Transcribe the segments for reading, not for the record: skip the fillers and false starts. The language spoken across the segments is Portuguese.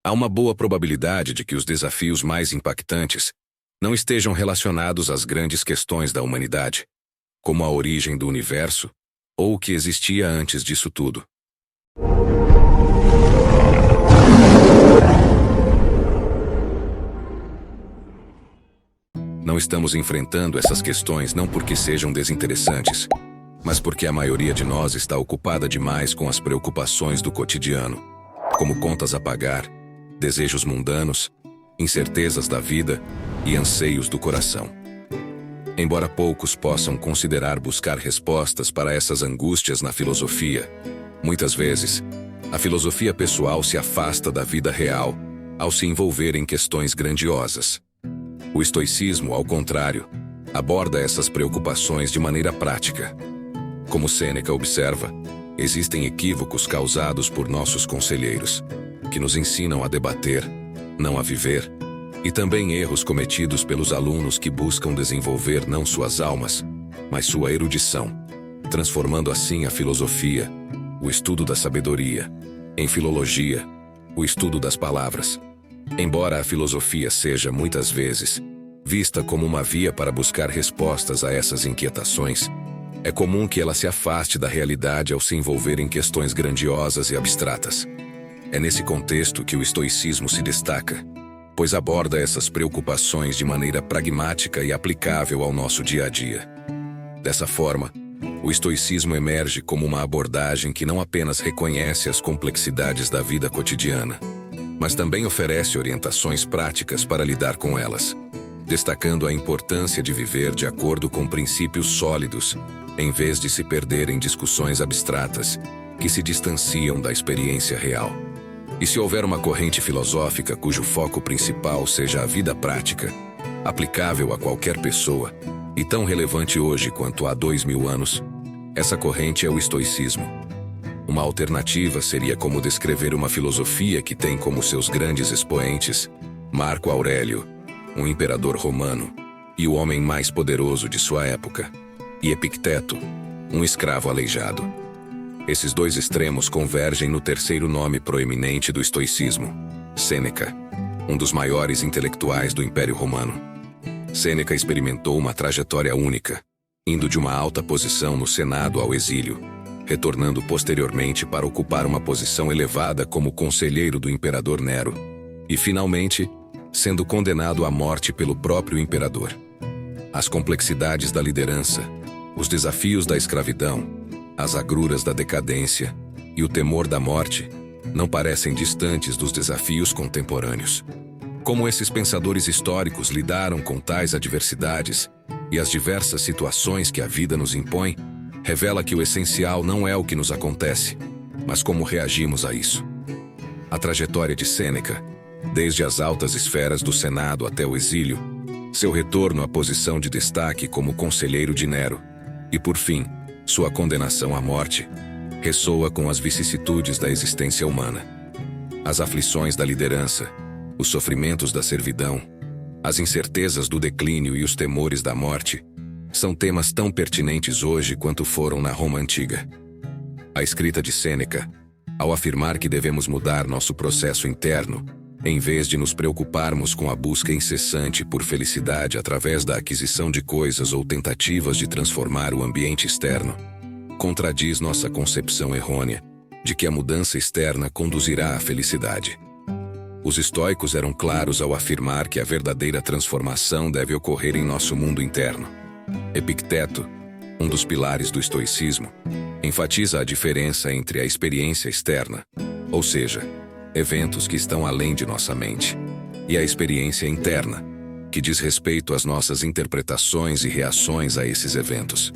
há uma boa probabilidade de que os desafios mais impactantes não estejam relacionados às grandes questões da humanidade, como a origem do universo ou o que existia antes disso tudo. Não estamos enfrentando essas questões não porque sejam desinteressantes, mas porque a maioria de nós está ocupada demais com as preocupações do cotidiano, como contas a pagar, desejos mundanos, incertezas da vida e anseios do coração. Embora poucos possam considerar buscar respostas para essas angústias na filosofia, muitas vezes, a filosofia pessoal se afasta da vida real ao se envolver em questões grandiosas. O estoicismo, ao contrário, aborda essas preocupações de maneira prática. Como Sêneca observa, existem equívocos causados por nossos conselheiros, que nos ensinam a debater, não a viver, e também erros cometidos pelos alunos que buscam desenvolver não suas almas, mas sua erudição, transformando assim a filosofia, o estudo da sabedoria, em filologia, o estudo das palavras. Embora a filosofia seja, muitas vezes, vista como uma via para buscar respostas a essas inquietações, é comum que ela se afaste da realidade ao se envolver em questões grandiosas e abstratas. É nesse contexto que o estoicismo se destaca, pois aborda essas preocupações de maneira pragmática e aplicável ao nosso dia a dia. Dessa forma, o estoicismo emerge como uma abordagem que não apenas reconhece as complexidades da vida cotidiana, mas também oferece orientações práticas para lidar com elas, destacando a importância de viver de acordo com princípios sólidos, em vez de se perder em discussões abstratas que se distanciam da experiência real. E se houver uma corrente filosófica cujo foco principal seja a vida prática, aplicável a qualquer pessoa, e tão relevante hoje quanto há 2000 anos, essa corrente é o estoicismo. Uma alternativa seria como descrever uma filosofia que tem como seus grandes expoentes Marco Aurélio, um imperador romano, e o homem mais poderoso de sua época, e Epicteto, um escravo aleijado. Esses dois extremos convergem no terceiro nome proeminente do estoicismo, Sêneca, um dos maiores intelectuais do Império Romano. Sêneca experimentou uma trajetória única, indo de uma alta posição no Senado ao exílio, retornando posteriormente para ocupar uma posição elevada como conselheiro do imperador Nero, e finalmente, sendo condenado à morte pelo próprio imperador. As complexidades da liderança, os desafios da escravidão, as agruras da decadência e o temor da morte não parecem distantes dos desafios contemporâneos. Como esses pensadores históricos lidaram com tais adversidades e as diversas situações que a vida nos impõe, revela que o essencial não é o que nos acontece, mas como reagimos a isso. A trajetória de Sêneca, desde as altas esferas do Senado até o exílio, seu retorno à posição de destaque como conselheiro de Nero, e por fim, sua condenação à morte, ressoa com as vicissitudes da existência humana. As aflições da liderança, os sofrimentos da servidão, as incertezas do declínio e os temores da morte, são temas tão pertinentes hoje quanto foram na Roma antiga. A escrita de Sêneca, ao afirmar que devemos mudar nosso processo interno, em vez de nos preocuparmos com a busca incessante por felicidade através da aquisição de coisas ou tentativas de transformar o ambiente externo, contradiz nossa concepção errônea de que a mudança externa conduzirá à felicidade. Os estoicos eram claros ao afirmar que a verdadeira transformação deve ocorrer em nosso mundo interno. Epicteto, um dos pilares do estoicismo, enfatiza a diferença entre a experiência externa, ou seja, eventos que estão além de nossa mente, e a experiência interna, que diz respeito às nossas interpretações e reações a esses eventos.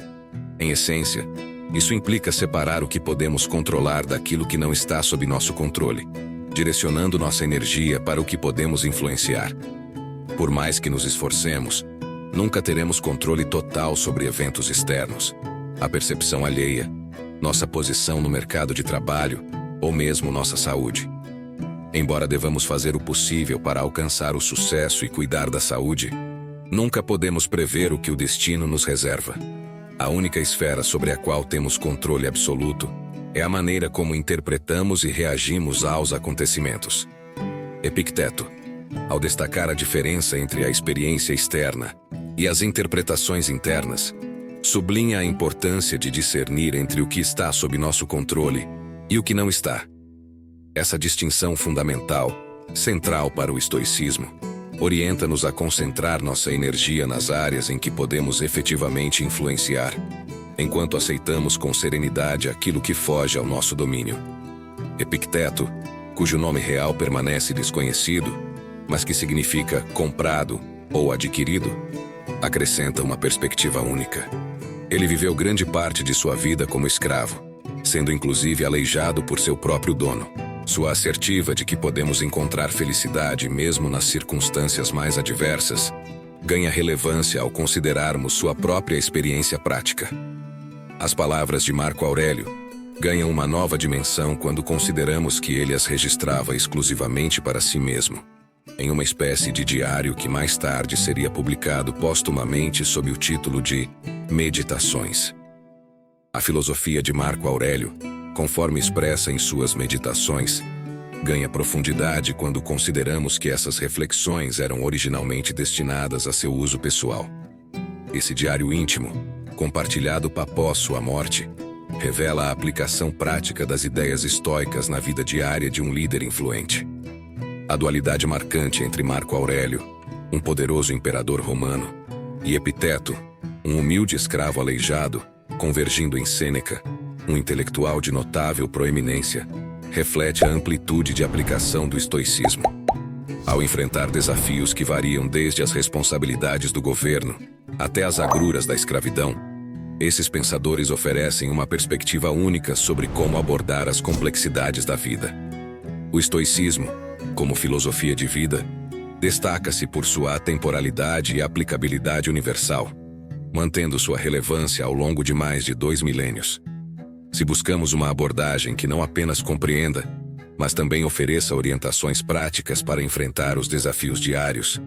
Em essência, isso implica separar o que podemos controlar daquilo que não está sob nosso controle, direcionando nossa energia para o que podemos influenciar. Por mais que nos esforcemos, nunca teremos controle total sobre eventos externos, a percepção alheia, nossa posição no mercado de trabalho ou mesmo nossa saúde. Embora devamos fazer o possível para alcançar o sucesso e cuidar da saúde, nunca podemos prever o que o destino nos reserva. A única esfera sobre a qual temos controle absoluto é a maneira como interpretamos e reagimos aos acontecimentos. Epicteto, ao destacar a diferença entre a experiência externa e as interpretações internas, sublinha a importância de discernir entre o que está sob nosso controle e o que não está. Essa distinção fundamental, central para o estoicismo, orienta-nos a concentrar nossa energia nas áreas em que podemos efetivamente influenciar, enquanto aceitamos com serenidade aquilo que foge ao nosso domínio. Epicteto, cujo nome real permanece desconhecido, mas que significa comprado ou adquirido, acrescenta uma perspectiva única. Ele viveu grande parte de sua vida como escravo, sendo inclusive aleijado por seu próprio dono. Sua assertiva de que podemos encontrar felicidade mesmo nas circunstâncias mais adversas ganha relevância ao considerarmos sua própria experiência prática. As palavras de Marco Aurélio ganham uma nova dimensão quando consideramos que ele as registrava exclusivamente para si mesmo, em uma espécie de diário que mais tarde seria publicado póstumamente sob o título de Meditações. A filosofia de Marco Aurélio, conforme expressa em suas Meditações, ganha profundidade quando consideramos que essas reflexões eram originalmente destinadas a seu uso pessoal. Esse diário íntimo, compartilhado após sua morte, revela a aplicação prática das ideias estoicas na vida diária de um líder influente. A dualidade marcante entre Marco Aurélio, um poderoso imperador romano, e Epicteto, um humilde escravo aleijado, convergindo em Sêneca, um intelectual de notável proeminência, reflete a amplitude de aplicação do estoicismo. Ao enfrentar desafios que variam desde as responsabilidades do governo até as agruras da escravidão, esses pensadores oferecem uma perspectiva única sobre como abordar as complexidades da vida. O estoicismo, como filosofia de vida, destaca-se por sua atemporalidade e aplicabilidade universal, mantendo sua relevância ao longo de mais de 2 milênios. Se buscamos uma abordagem que não apenas compreenda, mas também ofereça orientações práticas para enfrentar os desafios diários,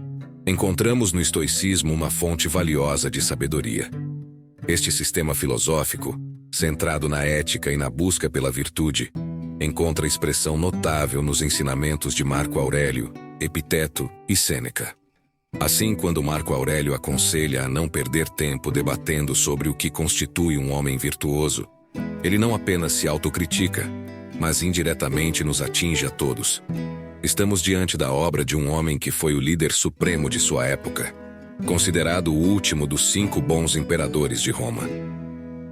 encontramos no estoicismo uma fonte valiosa de sabedoria. Este sistema filosófico, centrado na ética e na busca pela virtude, encontra expressão notável nos ensinamentos de Marco Aurélio, Epicteto e Sêneca. Assim, quando Marco Aurélio aconselha a não perder tempo debatendo sobre o que constitui um homem virtuoso, ele não apenas se autocritica, mas indiretamente nos atinge a todos. Estamos diante da obra de um homem que foi o líder supremo de sua época, considerado o último dos 5 bons imperadores de Roma.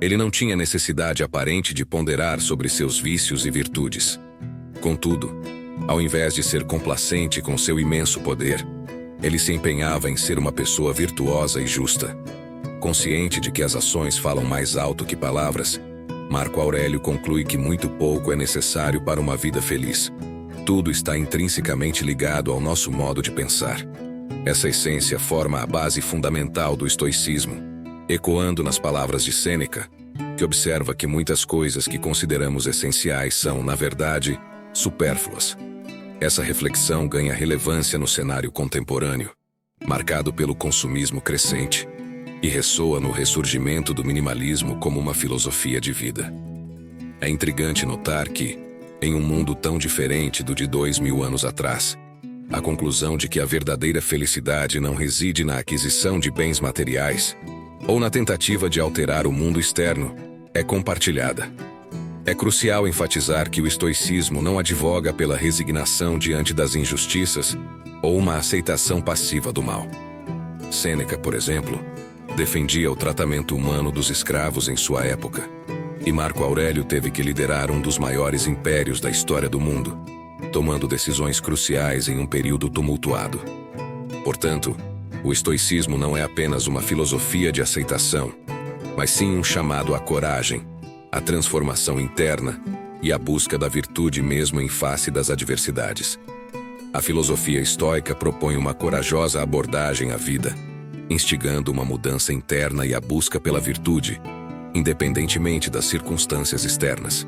Ele não tinha necessidade aparente de ponderar sobre seus vícios e virtudes. Contudo, ao invés de ser complacente com seu imenso poder, ele se empenhava em ser uma pessoa virtuosa e justa. Consciente de que as ações falam mais alto que palavras, Marco Aurélio conclui que muito pouco é necessário para uma vida feliz. Tudo está intrinsecamente ligado ao nosso modo de pensar. Essa essência forma a base fundamental do estoicismo, ecoando nas palavras de Sêneca, que observa que muitas coisas que consideramos essenciais são, na verdade, supérfluas. Essa reflexão ganha relevância no cenário contemporâneo, marcado pelo consumismo crescente, e ressoa no ressurgimento do minimalismo como uma filosofia de vida. É intrigante notar que, em um mundo tão diferente do de 2000 anos atrás, a conclusão de que a verdadeira felicidade não reside na aquisição de bens materiais ou na tentativa de alterar o mundo externo é compartilhada. É crucial enfatizar que o estoicismo não advoga pela resignação diante das injustiças ou uma aceitação passiva do mal. Sêneca, por exemplo, defendia o tratamento humano dos escravos em sua época, e Marco Aurélio teve que liderar um dos maiores impérios da história do mundo, tomando decisões cruciais em um período tumultuado. Portanto, o estoicismo não é apenas uma filosofia de aceitação, mas sim um chamado à coragem, à transformação interna e à busca da virtude mesmo em face das adversidades. A filosofia estoica propõe uma corajosa abordagem à vida, instigando uma mudança interna e a busca pela virtude, independentemente das circunstâncias externas.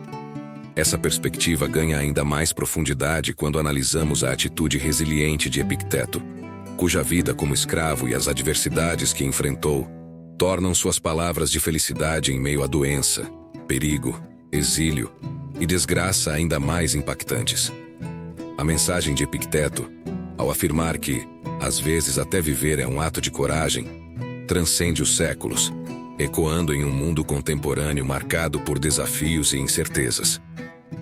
Essa perspectiva ganha ainda mais profundidade quando analisamos a atitude resiliente de Epicteto, cuja vida como escravo e as adversidades que enfrentou tornam suas palavras de felicidade em meio à doença, perigo, exílio e desgraça ainda mais impactantes. A mensagem de Epicteto, ao afirmar que, às vezes até viver é um ato de coragem, transcende os séculos, ecoando em um mundo contemporâneo marcado por desafios e incertezas.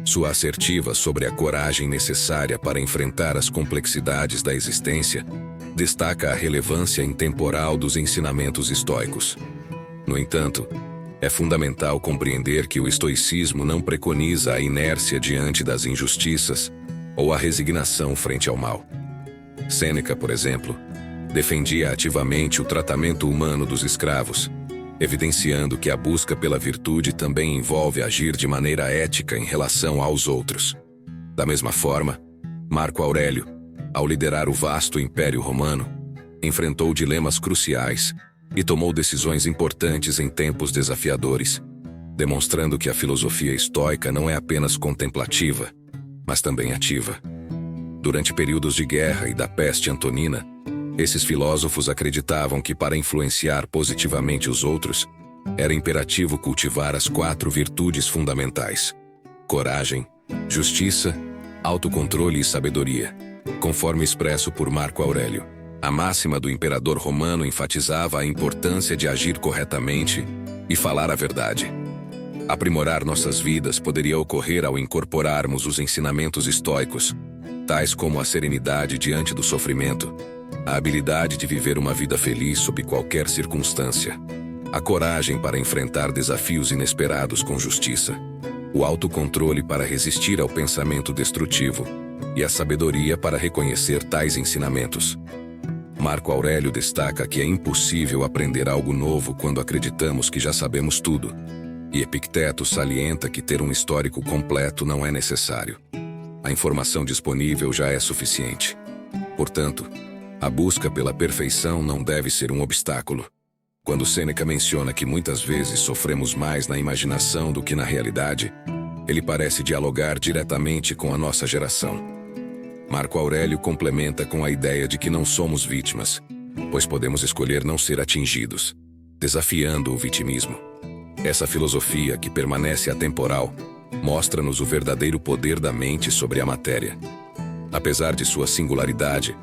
Sua assertiva sobre a coragem necessária para enfrentar as complexidades da existência destaca a relevância intemporal dos ensinamentos estoicos. No entanto, é fundamental compreender que o estoicismo não preconiza a inércia diante das injustiças ou a resignação frente ao mal. Sêneca, por exemplo, defendia ativamente o tratamento humano dos escravos, evidenciando que a busca pela virtude também envolve agir de maneira ética em relação aos outros. Da mesma forma, Marco Aurélio, ao liderar o vasto Império Romano, enfrentou dilemas cruciais e tomou decisões importantes em tempos desafiadores, demonstrando que a filosofia estoica não é apenas contemplativa, mas também ativa. Durante períodos de guerra e da peste antonina, esses filósofos acreditavam que para influenciar positivamente os outros, era imperativo cultivar as 4 virtudes fundamentais: coragem, justiça, autocontrole e sabedoria, conforme expresso por Marco Aurélio. A máxima do imperador romano enfatizava a importância de agir corretamente e falar a verdade. Aprimorar nossas vidas poderia ocorrer ao incorporarmos os ensinamentos estoicos, tais como a serenidade diante do sofrimento, a habilidade de viver uma vida feliz sob qualquer circunstância, a coragem para enfrentar desafios inesperados com justiça, o autocontrole para resistir ao pensamento destrutivo e a sabedoria para reconhecer tais ensinamentos. Marco Aurélio destaca que é impossível aprender algo novo quando acreditamos que já sabemos tudo, e Epicteto salienta que ter um histórico completo não é necessário. A informação disponível já é suficiente. Portanto, a busca pela perfeição não deve ser um obstáculo. Quando Sêneca menciona que muitas vezes sofremos mais na imaginação do que na realidade, ele parece dialogar diretamente com a nossa geração. Marco Aurélio complementa com a ideia de que não somos vítimas, pois podemos escolher não ser atingidos, desafiando o vitimismo. Essa filosofia, que permanece atemporal, mostra-nos o verdadeiro poder da mente sobre a matéria. Apesar de sua singularidade,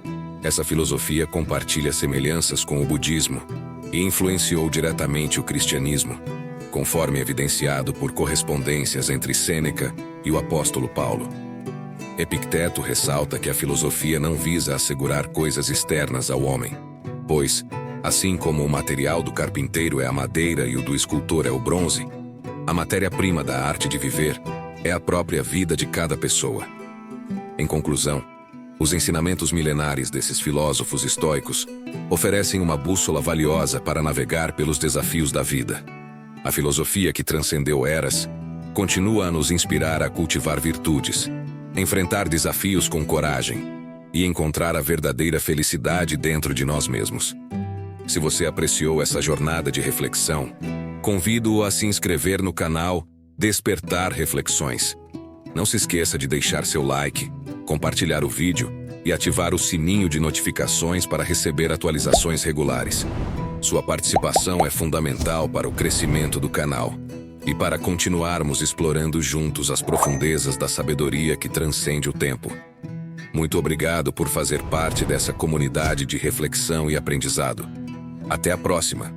essa filosofia compartilha semelhanças com o budismo e influenciou diretamente o cristianismo, conforme evidenciado por correspondências entre Sêneca e o apóstolo Paulo. Epicteto ressalta que a filosofia não visa assegurar coisas externas ao homem, pois, assim como o material do carpinteiro é a madeira e o do escultor é o bronze, a matéria-prima da arte de viver é a própria vida de cada pessoa. Em conclusão, os ensinamentos milenares desses filósofos estoicos oferecem uma bússola valiosa para navegar pelos desafios da vida. A filosofia que transcendeu eras continua a nos inspirar a cultivar virtudes, enfrentar desafios com coragem e encontrar a verdadeira felicidade dentro de nós mesmos. Se você apreciou essa jornada de reflexão, convido-o a se inscrever no canal Despertar Reflexões. Não se esqueça de deixar seu like, compartilhar o vídeo e ativar o sininho de notificações para receber atualizações regulares. Sua participação é fundamental para o crescimento do canal e para continuarmos explorando juntos as profundezas da sabedoria que transcende o tempo. Muito obrigado por fazer parte dessa comunidade de reflexão e aprendizado. Até a próxima!